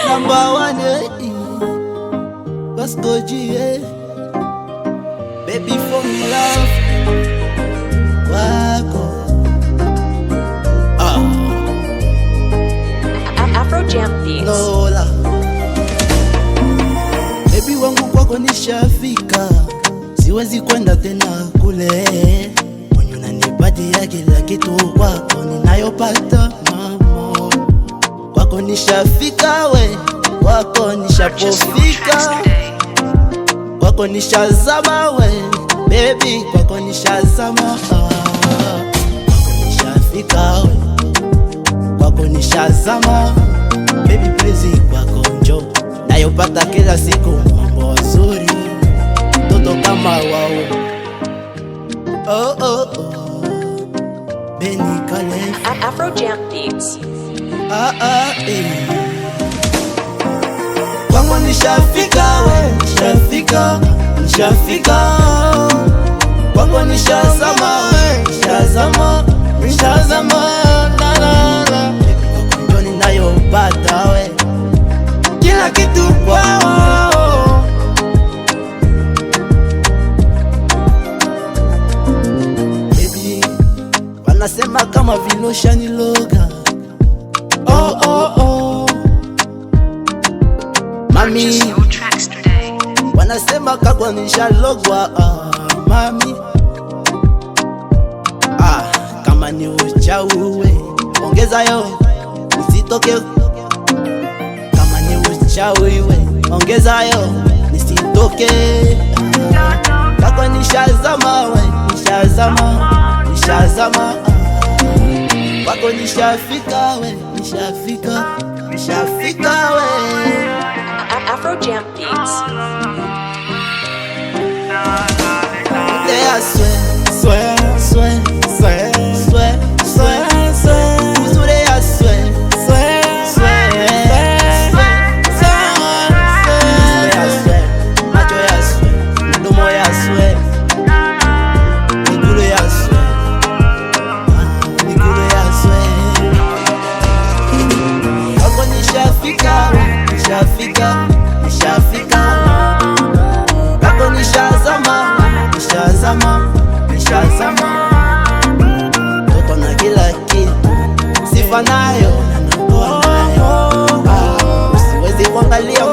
Number one, Vasco G, baby for love, wako Afro Jam Beats. Lola, baby wangu kwako nishafika, siwezi kwenda tena kule, mwenye unanipatia kila kitu kwako ninayopata mamo, kwako nishafika we, kwako nishapofika, kwako nishazama we, baby kwako nishazama, kwako nishafika we, kwako nishazama, baby please kwako njo nayopata kila siku mambo mazuri, toto kama wao, oh oh oh, Benny Calef, Afro Jam Beats. Kwangu nishafika we, nishafika, nishafika, kwangu nishazama we, nishazama, nishazama, la la la, kwako njo ninayopata we, kila kitu kwao, baby wanasema kama vile ushaniloga, oh oh oh, mami wanasema kakwa nishalogwa, mami kama ni uchawi we, ongeza yo nisitoke, kama ni uchawi we, ongeza yo nisitoke, kakwa nishazama we, nishazama, nishazama, kwako nishafika we, nishafika, nishafika we, Afro Jam Beats. I swear, swear, swear, swear, swear, swear, swear, uzuri I swear, swear, swear, swear, I swear, macho ya swear, mdomo ya swear, miguu ya swear, miguu ya swear, kwako nishafika, nishafika, nishafika, kwako nishazama, nishazama, nishazama, toto na kila kitu, sifa nayo na nakuwa nayo, usiwezi kuangalia